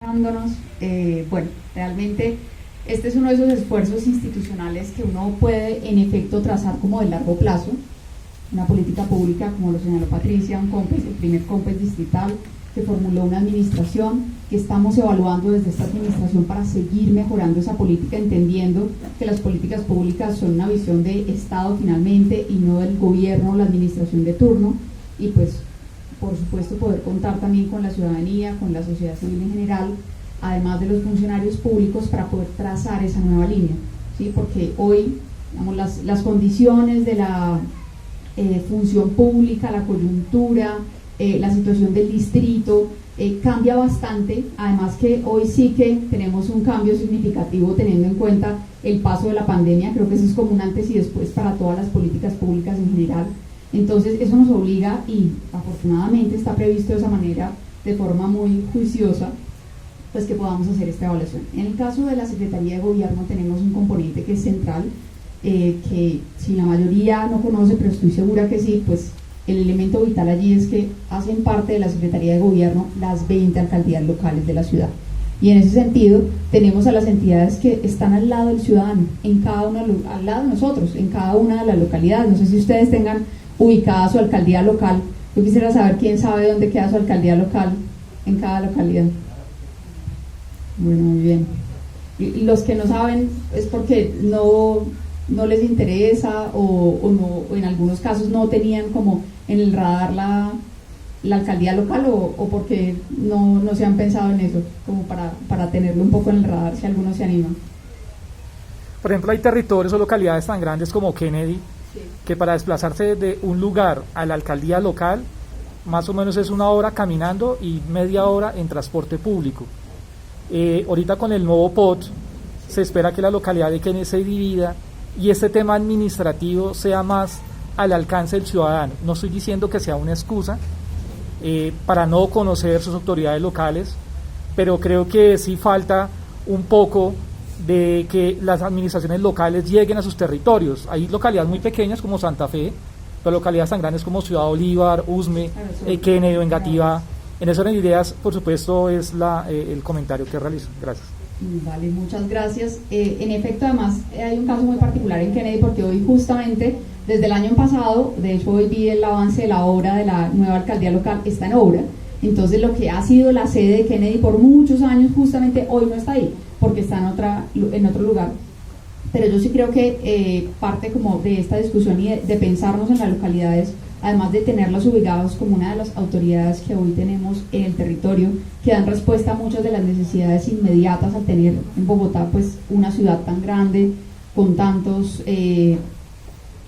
escuchándonos. Bueno, realmente este es uno de esos esfuerzos institucionales que uno puede en efecto trazar como de largo plazo. Una política pública, como lo señaló Patricia, un COMPES, el primer COMPES distrital que formuló una administración, que estamos evaluando desde esta administración para seguir mejorando esa política, entendiendo que las políticas públicas son una visión de Estado finalmente y no del gobierno o la administración de turno, y pues por supuesto poder contar también con la ciudadanía, con la sociedad civil en general, además de los funcionarios públicos, para poder trazar esa nueva línea, ¿sí? Porque hoy, digamos, las condiciones de la función pública, la coyuntura, la situación del distrito cambia bastante, además que hoy sí que tenemos un cambio significativo teniendo en cuenta el paso de la pandemia. Creo que eso es como un antes y después para todas las políticas públicas en general. Entonces eso nos obliga, y afortunadamente está previsto de esa manera, de forma muy juiciosa, pues que podamos hacer esta evaluación. En el caso de la Secretaría de Gobierno tenemos un componente que es central, que si la mayoría no conoce, pero estoy segura que sí, pues el elemento vital allí es que hacen parte de la Secretaría de Gobierno las 20 alcaldías locales de la ciudad. Y en ese sentido tenemos a las entidades que están al lado del ciudadano, en cada una, al lado de nosotros, en cada una de las localidades. No sé si ustedes tengan ubicada su alcaldía local. Yo quisiera saber quién sabe dónde queda su alcaldía local en cada localidad. Bueno, muy bien. Y los que no saben es porque no les interesa o en algunos casos no tenían como en el radar la alcaldía local, o porque no se han pensado en eso, como para tenerlo un poco en el radar, si algunos se animan. Por ejemplo, hay territorios o localidades tan grandes como Kennedy, sí, que para desplazarse de un lugar a la alcaldía local más o menos es 1 hora caminando y media hora en transporte público. Ahorita con el nuevo POT se espera que la localidad de Kennedy se divida y este tema administrativo sea más al alcance del ciudadano. No estoy diciendo que sea una excusa para no conocer sus autoridades locales, pero creo que sí falta un poco de que las administraciones locales lleguen a sus territorios. Hay localidades muy pequeñas como Santa Fe, pero localidades tan grandes como Ciudad Bolívar, Usme, Kennedy o Engativá. En esas ideas, por supuesto, es el comentario que realizo. Gracias. Vale, muchas gracias. En efecto, además, hay un caso muy particular en Kennedy, porque hoy justamente, desde el año pasado, de hecho hoy vi el avance de la obra de la nueva alcaldía local, está en obra. Entonces lo que ha sido la sede de Kennedy por muchos años, justamente hoy no está ahí, porque está en otro lugar. Pero yo sí creo que parte como de esta discusión y de pensarnos en las localidades, además de tenerlos ubicados como una de las autoridades que hoy tenemos en el territorio, que dan respuesta a muchas de las necesidades inmediatas al tener en Bogotá pues una ciudad tan grande, con tantos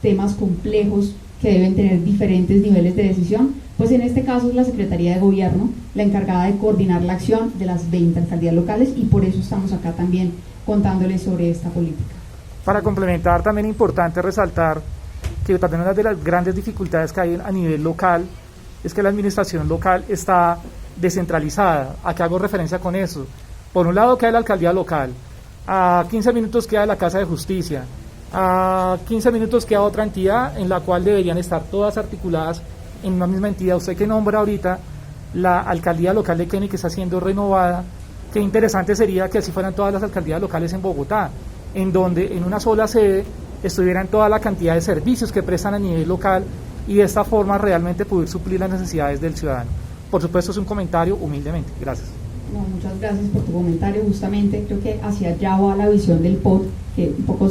temas complejos que deben tener diferentes niveles de decisión. Pues en este caso es la Secretaría de Gobierno la encargada de coordinar la acción de las 20 alcaldías locales, y por eso estamos acá también contándoles sobre esta política. Para complementar, también es importante resaltar que también una de las grandes dificultades que hay a nivel local es que la administración local está descentralizada. ¿A qué hago referencia con eso? Por un lado queda la alcaldía local, a 15 minutos queda la Casa de Justicia, a 15 minutos queda otra entidad en la cual deberían estar todas articuladas en una misma entidad. Usted que nombra ahorita la alcaldía local de Kennedy, que está siendo renovada, qué interesante sería que así fueran todas las alcaldías locales en Bogotá, en donde en una sola sede estuvieran toda la cantidad de servicios que prestan a nivel local, y de esta forma realmente poder suplir las necesidades del ciudadano. Por supuesto, es un comentario humildemente. Gracias. No, muchas gracias por tu comentario. Justamente creo que hacia allá va la visión del POT, que un poco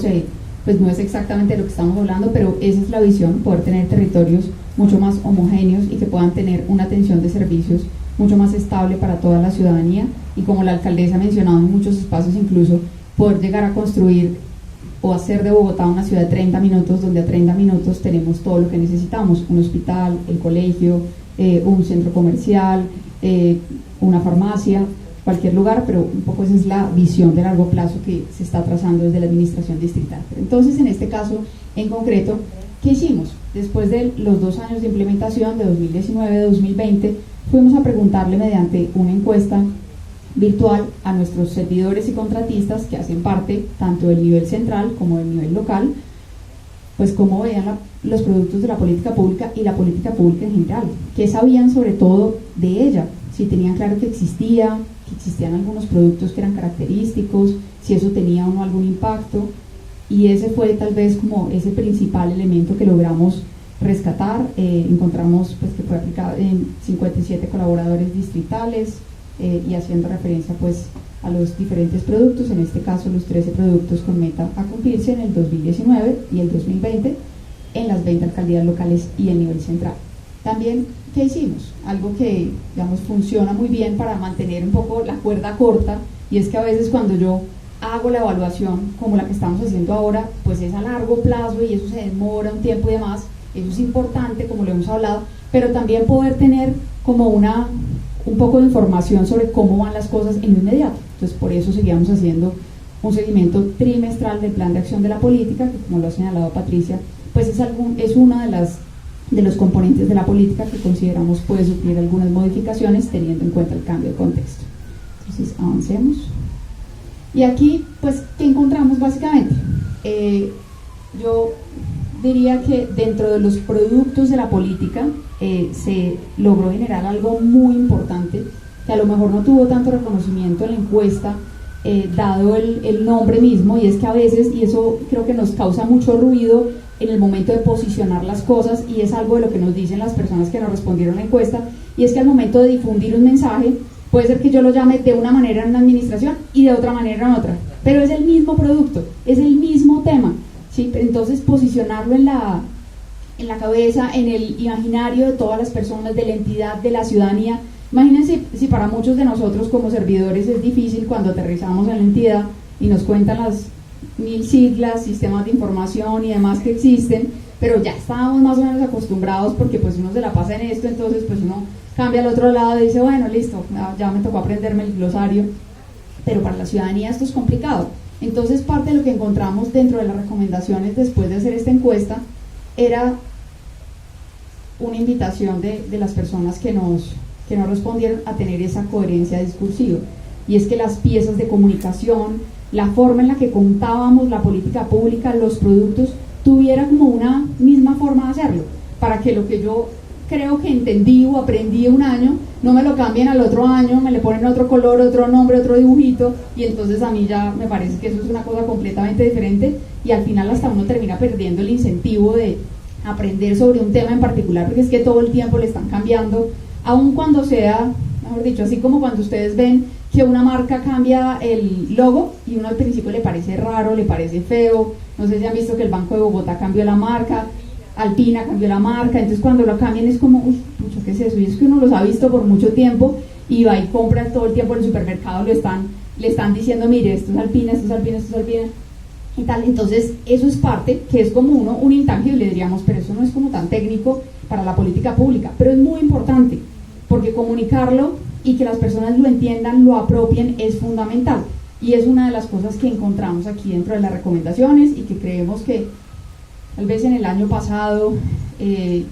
pues no es exactamente lo que estamos hablando, pero esa es la visión: poder tener territorios mucho más homogéneos y que puedan tener una atención de servicios mucho más estable para toda la ciudadanía, y como la alcaldesa ha mencionado en muchos espacios, incluso poder llegar a construir o hacer de Bogotá una ciudad de 30 minutos, donde a 30 minutos tenemos todo lo que necesitamos: un hospital, el colegio, un centro comercial, una farmacia, cualquier lugar. Pero un poco esa es la visión de largo plazo que se está trazando desde la administración distrital. Entonces, en este caso en concreto, ¿qué hicimos? Después de los 2 años de implementación, de 2019-2020, fuimos a preguntarle mediante una encuesta virtual a nuestros servidores y contratistas que hacen parte tanto del nivel central como del nivel local, pues cómo veían los productos de la política pública y la política pública en general, qué sabían sobre todo de ella, si tenían claro que existía, que existían algunos productos que eran característicos, si eso tenía o no algún impacto, y ese fue tal vez como ese principal elemento que logramos rescatar. Encontramos pues que fue aplicado en 57 colaboradores distritales, y haciendo referencia pues a los diferentes productos, en este caso los 13 productos con meta a cumplirse en el 2019 y el 2020 en las 20 alcaldías locales y el nivel central. También, ¿qué hicimos? Algo que, digamos, funciona muy bien para mantener un poco la cuerda corta, y es que a veces cuando yo hago la evaluación como la que estamos haciendo ahora, pues es a largo plazo y eso se demora un tiempo y demás. Eso es importante, como lo hemos hablado, pero también poder tener como un poco de información sobre cómo van las cosas en lo inmediato. Entonces, por eso seguíamos haciendo un seguimiento trimestral del plan de acción de la política, que, como lo ha señalado Patricia, pues es una de los componentes de la política que consideramos puede sufrir algunas modificaciones teniendo en cuenta el cambio de contexto. Entonces, avancemos. Y aquí, pues, ¿qué encontramos básicamente? Yo diría que dentro de los productos de la política se logró generar algo muy importante, que a lo mejor no tuvo tanto reconocimiento en la encuesta, dado el nombre mismo, y es que a veces, y eso creo que nos causa mucho ruido en el momento de posicionar las cosas, y es algo de lo que nos dicen las personas que nos respondieron a la encuesta, y es que al momento de difundir un mensaje, puede ser que yo lo llame de una manera en una administración y de otra manera en otra, pero es el mismo producto, es el mismo tema, ¿sí? Entonces posicionarlo en la cabeza, en el imaginario de todas las personas, de la entidad, de la ciudadanía. Imagínense si para muchos de nosotros como servidores es difícil cuando aterrizamos en la entidad y nos cuentan las 1000 siglas, sistemas de información y demás que existen, pero ya estábamos más o menos acostumbrados porque pues uno se la pasa en esto, entonces pues uno cambia al otro lado y dice, bueno, listo, ya me tocó aprenderme el glosario, pero para la ciudadanía esto es complicado. Entonces, parte de lo que encontramos dentro de las recomendaciones después de hacer esta encuesta era una invitación de las personas que nos respondieron a tener esa coherencia discursiva, y es que las piezas de comunicación, la forma en la que contábamos la política pública, los productos, tuviera como una misma forma de hacerlo, para que lo que yo creo que entendí o aprendí un año, no me lo cambien al otro año, me le ponen otro color, otro nombre, otro dibujito, y entonces a mí ya me parece que eso es una cosa completamente diferente, y al final hasta uno termina perdiendo el incentivo de aprender sobre un tema en particular, porque es que todo el tiempo le están cambiando, aun cuando sea, mejor dicho, así como cuando ustedes ven que una marca cambia el logo y uno al principio le parece raro, le parece feo. No sé si han visto que el Banco de Bogotá cambió la marca, Alpina cambió la marca, entonces cuando lo cambian es como, uy, mucho, ¿qué es eso? Y es que uno los ha visto por mucho tiempo y va y compra todo el tiempo en el supermercado, le están diciendo, mire, esto es Alpina, esto es Alpina, esto es Alpina y tal. Entonces eso es parte, que es como un intangible, diríamos, pero eso no es como tan técnico para la política pública, pero es muy importante, porque comunicarlo y que las personas lo entiendan, lo apropien, es fundamental, y es una de las cosas que encontramos aquí dentro de las recomendaciones, y que creemos que tal vez en el año pasado,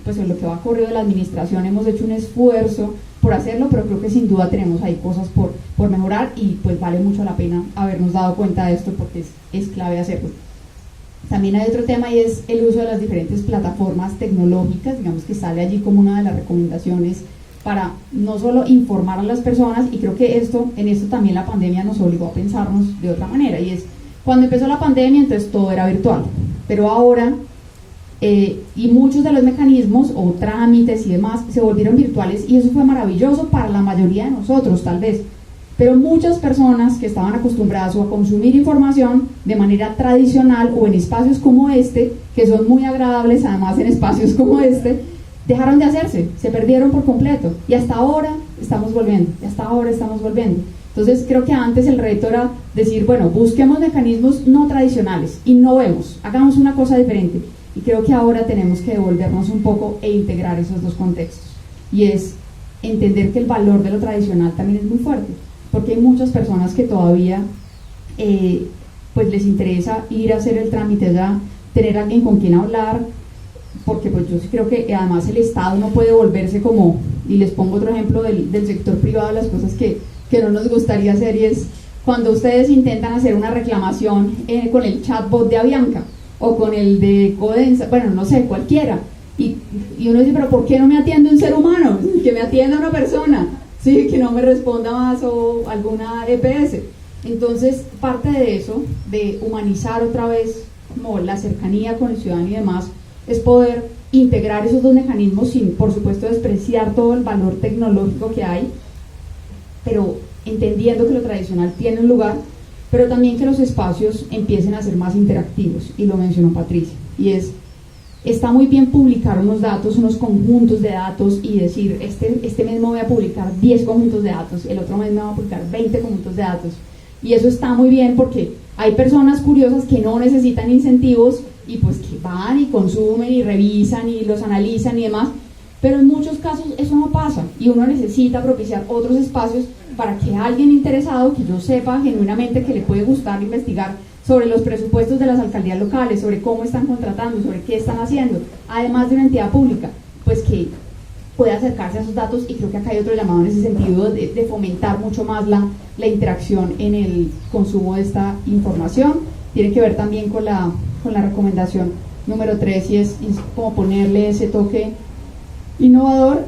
pues en lo que va corrido de la administración, hemos hecho un esfuerzo por hacerlo, pero creo que sin duda tenemos ahí cosas por mejorar, y pues vale mucho la pena habernos dado cuenta de esto, porque es clave hacerlo. También hay otro tema, y es el uso de las diferentes plataformas tecnológicas, digamos que sale allí como una de las recomendaciones para no solo informar a las personas, y creo que en esto también la pandemia nos obligó a pensarnos de otra manera, y es, cuando empezó la pandemia entonces todo era virtual, pero ahora, y muchos de los mecanismos o trámites y demás se volvieron virtuales, y eso fue maravilloso para la mayoría de nosotros tal vez, pero muchas personas que estaban acostumbradas o a consumir información de manera tradicional o en espacios como este, que son muy agradables además en espacios como este, dejaron de hacerse, se perdieron por completo, y hasta ahora estamos volviendo. Entonces creo que antes el reto era decir, bueno, busquemos mecanismos no tradicionales, innovemos, hagamos una cosa diferente, y creo que ahora tenemos que devolvernos un poco e integrar esos dos contextos, y es entender que el valor de lo tradicional también es muy fuerte, porque hay muchas personas que todavía pues les interesa ir a hacer el trámite ya, tener a alguien con quien hablar, porque pues yo sí creo que además el Estado no puede volverse como, y les pongo otro ejemplo del sector privado, las cosas que no nos gustaría hacer, y es cuando ustedes intentan hacer una reclamación con el chatbot de Avianca o con el de Codensa, bueno, no sé, cualquiera, y uno dice, pero ¿por qué no me atiende un ser humano? Que me atienda una persona, sí, que no me responda más o alguna EPS. Entonces, parte de eso, de humanizar otra vez como la cercanía con el ciudadano y demás, es poder integrar esos dos mecanismos sin, por supuesto, despreciar todo el valor tecnológico que hay, pero entendiendo que lo tradicional tiene un lugar, pero también que los espacios empiecen a ser más interactivos, y lo mencionó Patricia, y está muy bien publicar unos datos, unos conjuntos de datos y decir, este mes me voy a publicar 10 conjuntos de datos, el otro mes me voy a publicar 20 conjuntos de datos, y eso está muy bien porque hay personas curiosas que no necesitan incentivos y pues que van y consumen y revisan y los analizan y demás, pero en muchos casos eso no pasa y uno necesita propiciar otros espacios para que alguien interesado, que yo sepa genuinamente que le puede gustar investigar sobre los presupuestos de las alcaldías locales, sobre cómo están contratando, sobre qué están haciendo, además de una entidad pública, pues que pueda acercarse a esos datos, y creo que acá hay otro llamado en ese sentido de fomentar mucho más la interacción en el consumo de esta información. Tiene que ver también con la recomendación número 3 y es como ponerle ese toque innovador.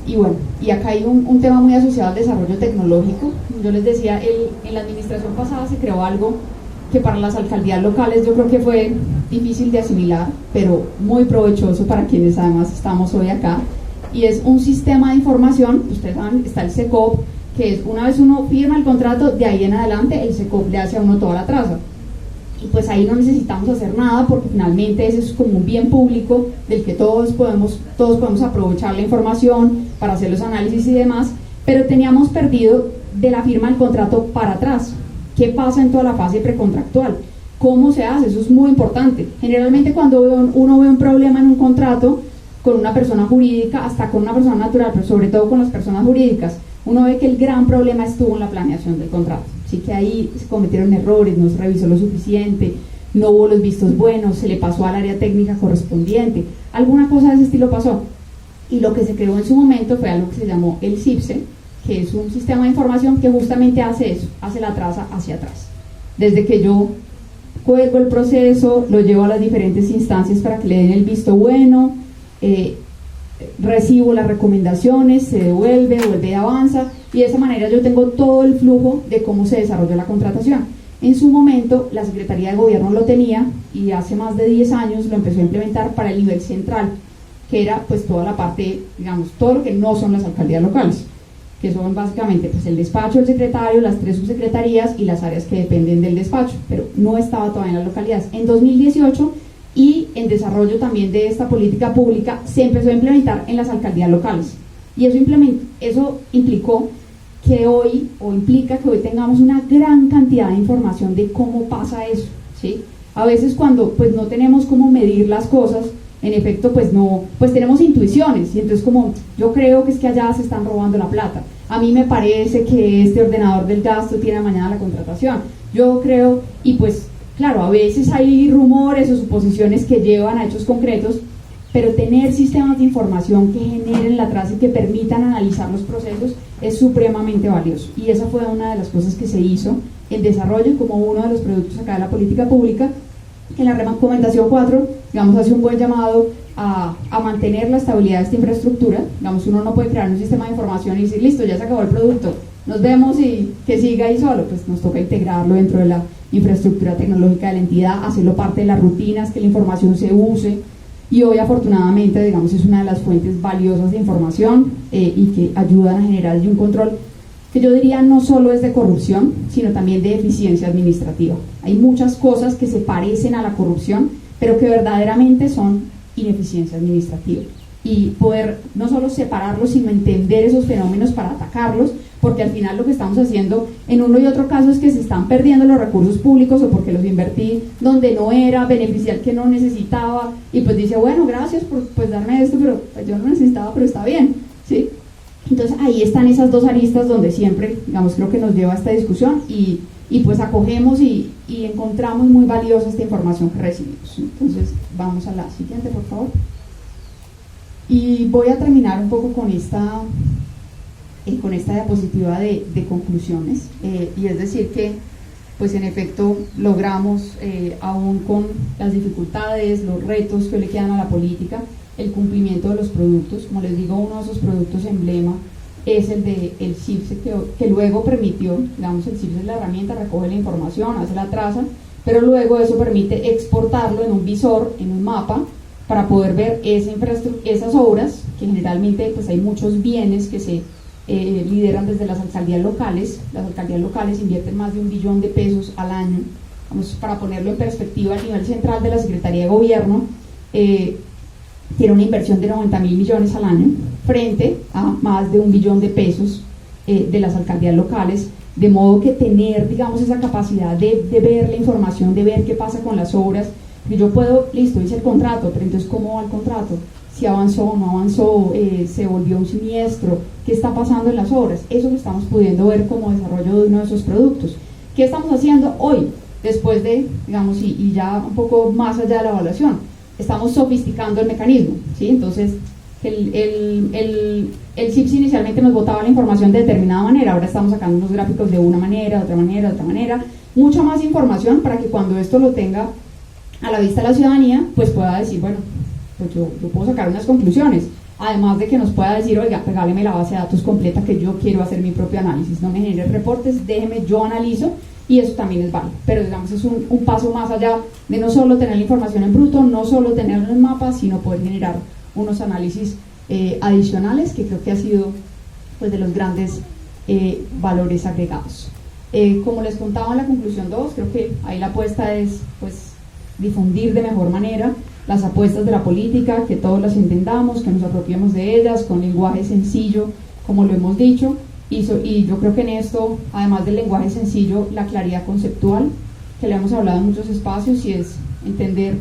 Y bueno, y acá hay un tema muy asociado al desarrollo tecnológico. Yo les decía, en la administración pasada se creó algo que para las alcaldías locales yo creo que fue difícil de asimilar, pero muy provechoso para quienes además estamos hoy acá, y es un sistema de información. Ustedes saben, está el SECOP, que es una vez uno firma el contrato, de ahí en adelante el SECOP le hace a uno toda la traza. Y pues ahí no necesitamos hacer nada porque finalmente ese es como un bien público del que todos podemos aprovechar la información para hacer los análisis y demás, pero teníamos perdido de la firma del contrato para atrás. ¿Qué pasa en toda la fase precontractual? ¿Cómo se hace? Eso es muy importante. Generalmente cuando uno ve un problema en un contrato con una persona jurídica, hasta con una persona natural, pero sobre todo con las personas jurídicas, uno ve que el gran problema estuvo en la planeación del contrato. Así que ahí se cometieron errores, no se revisó lo suficiente, no hubo los vistos buenos, se le pasó al área técnica correspondiente, alguna cosa de ese estilo pasó. Y lo que se creó en su momento fue algo que se llamó el CIPSE, que es un sistema de información que justamente hace eso, hace la traza hacia atrás. Desde que yo cuelgo el proceso, lo llevo a las diferentes instancias para que le den el visto bueno, recibo las recomendaciones, se vuelve y avanza, y de esa manera yo tengo todo el flujo de cómo se desarrolló la contratación. En su momento la Secretaría de Gobierno lo tenía, y hace más de 10 años lo empezó a implementar para el nivel central, que era pues toda la parte, digamos, todo lo que no son las alcaldías locales, que son básicamente pues el despacho del secretario, las 3 subsecretarías y las áreas que dependen del despacho, pero no estaba todavía en las localidades. En 2018, y en desarrollo también de esta política pública, se empezó a implementar en las alcaldías locales, y eso implicó que implica que hoy tengamos una gran cantidad de información de cómo pasa eso, ¿sí? A veces cuando pues no tenemos cómo medir las cosas, en efecto pues tenemos intuiciones, y entonces como yo creo que es que allá se están robando la plata, a mí me parece que este ordenador del gasto tiene mañana la contratación, yo creo, y pues claro, a veces hay rumores o suposiciones que llevan a hechos concretos, pero tener sistemas de información que generen la traza y que permitan analizar los procesos es supremamente valioso, y esa fue una de las cosas que se hizo en desarrollo como uno de los productos acá de la política pública, que en la recomendación 4, digamos, hace un buen llamado a mantener la estabilidad de esta infraestructura. Digamos, uno no puede crear un sistema de información y decir, listo, ya se acabó el producto, nos vemos y que siga ahí solo. Pues nos toca integrarlo dentro de la infraestructura tecnológica de la entidad, hacerlo parte de las rutinas, que la información se use, y hoy afortunadamente, digamos, es una de las fuentes valiosas de información y que ayudan a generar un control que yo diría no solo es de corrupción, sino también de eficiencia administrativa. Hay muchas cosas que se parecen a la corrupción, pero que verdaderamente son ineficiencia administrativa. Y poder no solo separarlos, sino entender esos fenómenos para atacarlos, porque al final lo que estamos haciendo en uno y otro caso es que se están perdiendo los recursos públicos, o porque los invertí donde no era, beneficiar que no necesitaba, y pues dice, bueno, gracias por pues darme esto, pero pues yo no necesitaba, pero está bien, ¿sí? Entonces ahí están esas dos aristas donde siempre, digamos, creo que nos lleva a esta discusión, y pues acogemos y encontramos muy valiosa esta información que recibimos. Entonces vamos a la siguiente, por favor. Y voy a terminar un poco con esta diapositiva de conclusiones, y es decir que pues en efecto logramos, aún con las dificultades, los retos que le quedan a la política, el cumplimiento de los productos. Como les digo, uno de esos productos emblema es el de el CIPSE, que luego permitió, digamos, el CIPSE es la herramienta, recoge la información, hace la traza, pero luego eso permite exportarlo en un visor, en un mapa, para poder ver esas obras, que generalmente pues hay muchos bienes que se lideran desde las alcaldías locales. Las alcaldías locales invierten más de 1 billón de pesos al año. Vamos, para ponerlo en perspectiva, a nivel central de la Secretaría de Gobierno tiene una inversión de 90.000 millones al año frente a más de 1 billón de pesos de las alcaldías locales, de modo que tener, digamos, esa capacidad de ver la información, de ver qué pasa con las obras. Yo puedo, listo, hice el contrato, pero entonces ¿cómo va el contrato? Si avanzó o no avanzó, se volvió un siniestro, ¿qué está pasando en las obras? Eso lo estamos pudiendo ver como desarrollo de uno de esos productos. ¿Qué estamos haciendo hoy? Después de, digamos, y ya un poco más allá de la evaluación, estamos sofisticando el mecanismo, ¿sí? Entonces, el CIPS inicialmente nos botaba la información de determinada manera, ahora estamos sacando unos gráficos de una manera, de otra manera, de otra manera, mucha más información para que cuando esto lo tenga a la vista de la ciudadanía, pues pueda decir, bueno, pues yo puedo sacar unas conclusiones, además de que nos pueda decir, oiga, regáleme la base de datos completa que yo quiero hacer mi propio análisis, no me genere reportes, déjeme, yo analizo, y eso también es válido, pero digamos es un paso más allá de no solo tener la información en bruto, no solo tener los mapas, sino poder generar unos análisis adicionales, que creo que ha sido pues de los grandes valores agregados. Como les contaba en la conclusión 2, creo que ahí la apuesta es pues difundir de mejor manera las apuestas de la política, que todos las entendamos, que nos apropiemos de ellas con lenguaje sencillo, como lo hemos dicho, y yo creo que en esto, además del lenguaje sencillo, la claridad conceptual, que le hemos hablado en muchos espacios, y es entender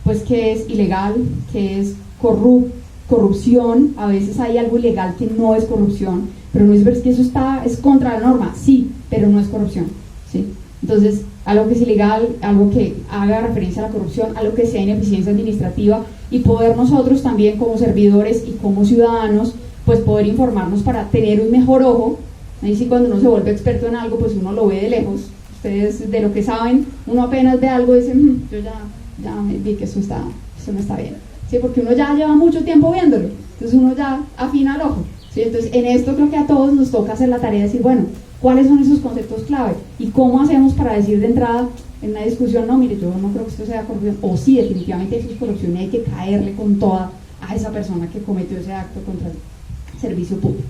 pues qué es ilegal, qué es corrupción. A veces hay algo ilegal que no es corrupción, pero no es ver que eso es contra la norma, sí, pero no es corrupción, ¿sí? Entonces, algo que es ilegal, algo que haga referencia a la corrupción, algo que sea ineficiencia administrativa, y poder nosotros también como servidores y como ciudadanos pues poder informarnos para tener un mejor ojo. Ahí sí, cuando uno se vuelve experto en algo, pues uno lo ve de lejos. Ustedes de lo que saben, uno apenas ve algo y dice, yo ya me vi que eso no está bien, ¿sí? Porque uno ya lleva mucho tiempo viéndolo, entonces uno ya afina el ojo, ¿sí? Entonces en esto creo que a todos nos toca hacer la tarea de decir, bueno, ¿cuáles son esos conceptos clave? ¿Y cómo hacemos para decir de entrada en una discusión, no, mire, yo no creo que esto sea corrupción, o sí, definitivamente eso es corrupción y hay que caerle con toda a esa persona que cometió ese acto contra el servicio público?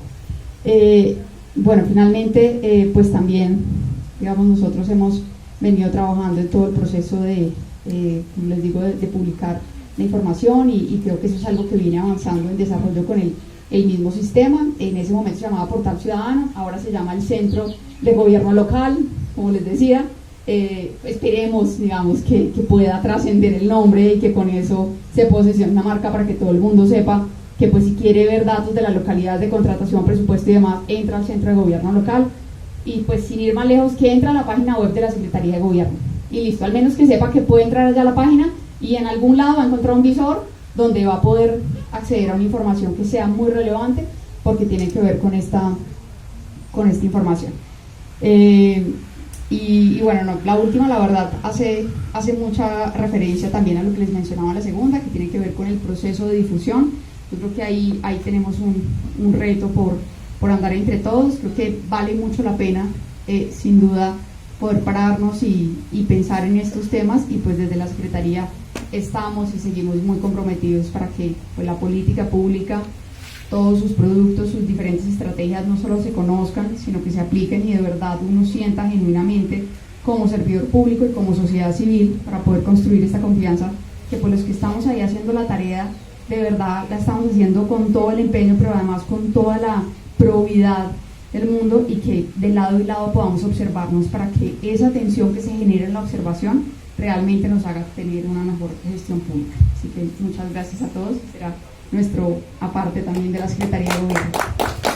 Bueno, finalmente, pues también, digamos, nosotros hemos venido trabajando en todo el proceso de, como les digo, de publicar la información, y creo que eso es algo que viene avanzando en desarrollo con el mismo sistema. En ese momento se llamaba Portal Ciudadano, ahora se llama el Centro de Gobierno Local, como les decía. Esperemos, digamos, que pueda trascender el nombre y que con eso se posesione una marca para que todo el mundo sepa que pues si quiere ver datos de la localidad, de contratación, presupuesto y demás, entra al Centro de Gobierno Local, y pues sin ir más lejos, que entra a la página web de la Secretaría de Gobierno, y listo, al menos que sepa que puede entrar allá a la página y en algún lado va a encontrar un visor donde va a poder acceder a una información que sea muy relevante porque tiene que ver con esta información. Y bueno, no, la última, la verdad, hace mucha referencia también a lo que les mencionaba la segunda, que tiene que ver con el proceso de difusión. Yo creo que ahí tenemos un reto por andar entre todos. Creo que vale mucho la pena, sin duda, poder pararnos y pensar en estos temas, y pues desde la Secretaría estamos y seguimos muy comprometidos para que pues, la política pública, todos sus productos, sus diferentes estrategias no solo se conozcan, sino que se apliquen y de verdad uno sienta genuinamente como servidor público y como sociedad civil para poder construir esta confianza, que pues los que estamos ahí haciendo la tarea de verdad la estamos haciendo con todo el empeño, pero además con toda la probidad del mundo, y que de lado y lado podamos observarnos para que esa tensión que se genera en la observación realmente nos haga tener una mejor gestión pública. Así que muchas gracias a todos. Será nuestro aparte también de la Secretaría de Gobierno.